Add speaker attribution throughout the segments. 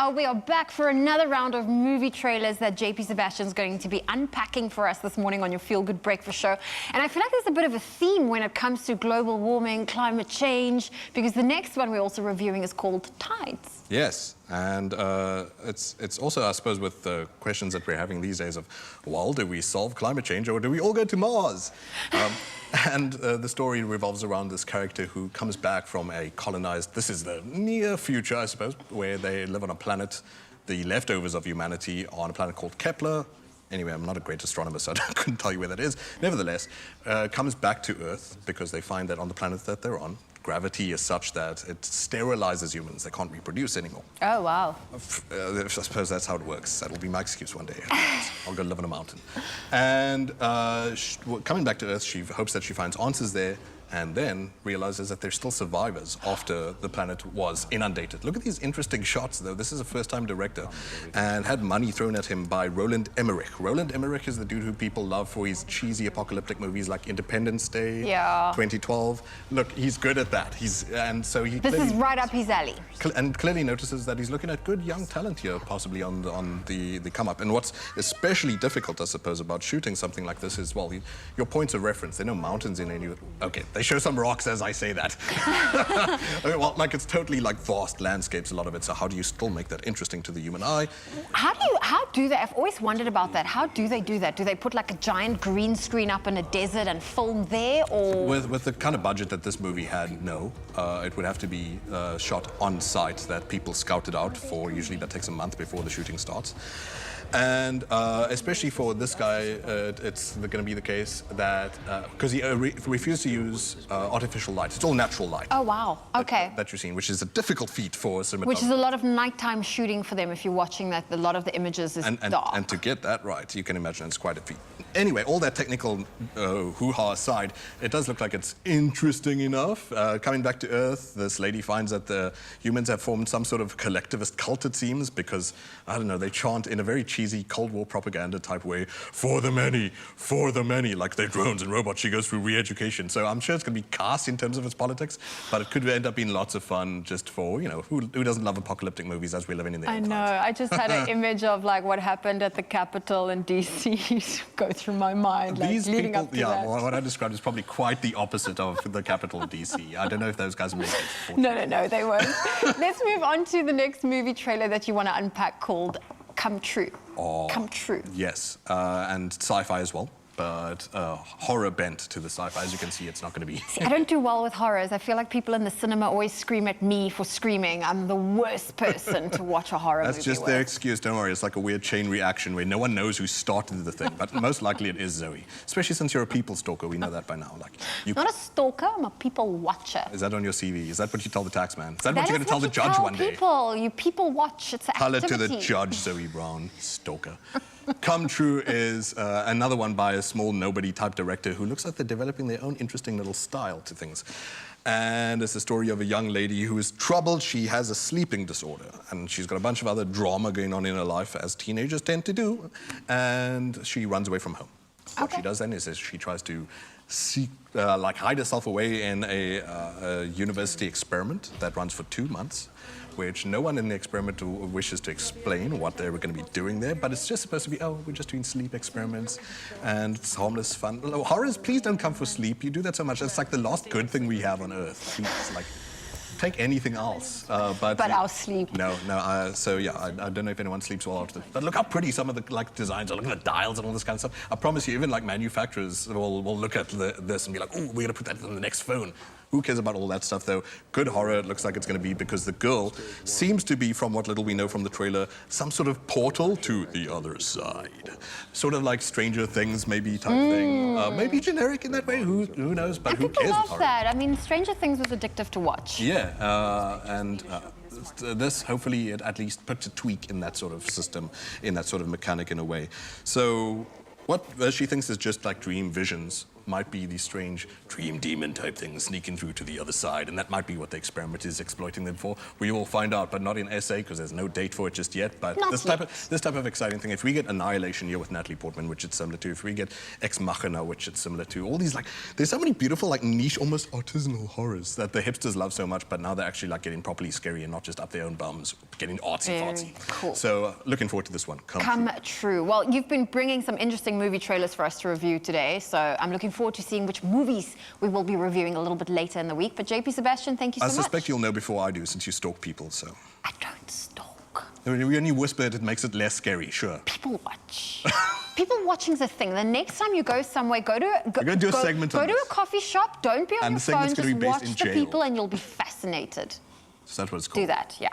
Speaker 1: Oh, we are back for another round of movie trailers that JP Sebastian's going to be unpacking for us this morning on your Feel Good Breakfast show. And I feel like there's a bit of a theme when it comes to global warming, climate change, because the next one we're also reviewing is called Tides.
Speaker 2: Yes, and it's also, I suppose, with the questions that we're having these days of, well, do we solve climate change or do we all go to Mars? And the story revolves around this character who comes back from a colonized, this is the near future, I suppose, where they live on a planet, the leftovers of humanity on a planet called Kepler. Anyway, I'm not a great astronomer, so I couldn't tell you where that is. Nevertheless, comes back to Earth because they find that on the planet that they're on, gravity is such that it sterilizes humans. They can't reproduce anymore.
Speaker 1: Oh, wow.
Speaker 2: I suppose that's how it works. That'll be my excuse one day. I'll go live on a mountain. And coming back to Earth, she hopes that she finds answers there, and then realizes that there's still survivors after the planet was inundated. Look at these interesting shots, though. This is a first-time director and had money thrown at him by Roland Emmerich. Roland Emmerich is the dude who people love for his cheesy apocalyptic movies like Independence Day, 2012. Look, he's good at that. This is
Speaker 1: right up his alley.
Speaker 2: And clearly notices that he's looking at good young talent here, possibly on the come-up. And what's especially difficult, I suppose, about shooting something like this is, well, your points of reference. There are no mountains in any... Okay, they show some rocks as I say that. I mean, well, like, it's totally like vast landscapes, a lot of it. So how do you still make that interesting to the human eye?
Speaker 1: How do they? I've always wondered about that. How do they do that? Do they put like a giant green screen up in a desert and film there, or?
Speaker 2: With the kind of budget that this movie had, no. It would have to be shot on site that people scouted out for. Usually that takes a month before the shooting starts. And especially for this guy, it's going to be the case that, because he refused to use artificial light. It's all natural light.
Speaker 1: Oh, wow. Okay.
Speaker 2: That you're seeing, which is a difficult feat for cinematography.
Speaker 1: Which is a lot of nighttime shooting for them. If you're watching that, a lot of the images is dark.
Speaker 2: And to get that right, you can imagine it's quite a feat. Anyway, all that technical hoo-ha aside, it does look like it's interesting enough. Coming back to Earth, this lady finds that the humans have formed some sort of collectivist cult, it seems, because, I don't know, they chant in a very cheesy Cold War propaganda type way, for the many, like they're drones and robots. She goes through re-education. So I'm sure it's going to be cast in terms of its politics, but it could end up being lots of fun just for, you know, who doesn't love apocalyptic movies as we're living in the
Speaker 1: I know. I just had an image of like what happened at the Capitol in DC go through my mind, like
Speaker 2: these
Speaker 1: leading
Speaker 2: people,
Speaker 1: up to that.
Speaker 2: Well, what I described is probably quite the opposite of the Capitol of DC. I don't know if those guys make it.
Speaker 1: No, they won't. Let's move on to the next movie trailer that you want to unpack called Come True. Come True.
Speaker 2: Yes, and sci-fi as well, but horror bent to the sci-fi. As you can see, it's not going to be...
Speaker 1: See, I don't do well with horrors. I feel like people in the cinema always scream at me for screaming. I'm the worst person to watch a horror movie
Speaker 2: That's just their excuse, don't worry. It's like a weird chain reaction where no one knows who started the thing, but most likely it is Zoe. Especially since you're a people stalker, we know that by now. Like,
Speaker 1: Not a stalker, I'm a people watcher.
Speaker 2: Is that on your CV? Is that what you tell the tax man? Is that what you're going to tell the judge one day?
Speaker 1: You people watch, it's an activity.
Speaker 2: Tell it to the judge, Zoe Brown, stalker. Come True is another one by a small nobody-type director who looks like they're developing their own interesting little style to things. And it's the story of a young lady who is troubled. She has a sleeping disorder, and she's got a bunch of other drama going on in her life, as teenagers tend to do, and she runs away from home. What she does then is she tries to hide herself away in a university experiment that runs for 2 months, which no one in the experiment wishes to explain what they were going to be doing there, but it's just supposed to be, oh, we're just doing sleep experiments, and it's harmless fun. Horrors, please don't come for sleep. You do that so much. It's like the last good thing we have on Earth. It's like, take anything else. But
Speaker 1: I'll sleep.
Speaker 2: No. So yeah, I don't know if anyone sleeps well after that. But look how pretty some of the designs are. Look at the dials and all this kind of stuff. I promise you, even like manufacturers will look at this and be like, oh, we're gonna put that in the next phone. Who cares about all that stuff, though? Good horror, it looks like it's going to be, because the girl seems to be, from what little we know from the trailer, some sort of portal to the other side. Sort of like Stranger Things, maybe, type thing. Maybe generic in that way, who knows, but who cares?
Speaker 1: People love that. I mean, Stranger Things was addictive to watch.
Speaker 2: Yeah, and this, hopefully, it at least puts a tweak in that sort of system, in that sort of mechanic in a way. So what she thinks is just like dream visions might be these strange dream demon type things sneaking through to the other side, and that might be what the experiment is exploiting them for. We will find out, but not in SA because there's no date for it just yet. But this type of exciting thing, if we get Annihilation here with Natalie Portman, which it's similar to, if we get Ex Machina, which it's similar to, all these, like, there's so many beautiful, like, niche, almost artisanal horrors that the hipsters love so much, but now they're actually like getting properly scary and not just up their own bums, getting artsy-fartsy.
Speaker 1: Cool.
Speaker 2: So looking forward to this one.
Speaker 1: Come true. Well, you've been bringing some interesting movie trailers for us to review today, so I'm looking forward to seeing which movies we will be reviewing a little bit later in the week. But JP Sebastian, thank you so much.
Speaker 2: I suspect you'll know before I do, since you stalk people, so.
Speaker 1: I don't stalk.
Speaker 2: We only whisper it makes it less scary, sure.
Speaker 1: People watch. People watching's a thing. The next time you go somewhere, go to a coffee shop, don't be on your phone, just watch the people and you'll be fascinated.
Speaker 2: Is that what it's called?
Speaker 1: Do that, yeah.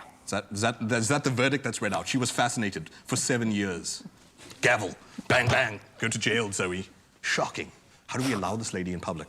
Speaker 2: Is that the verdict that's read out? She was fascinated for 7 years. Gavel, bang, bang, go to jail, Zoe. Shocking. How do we allow this lady in public?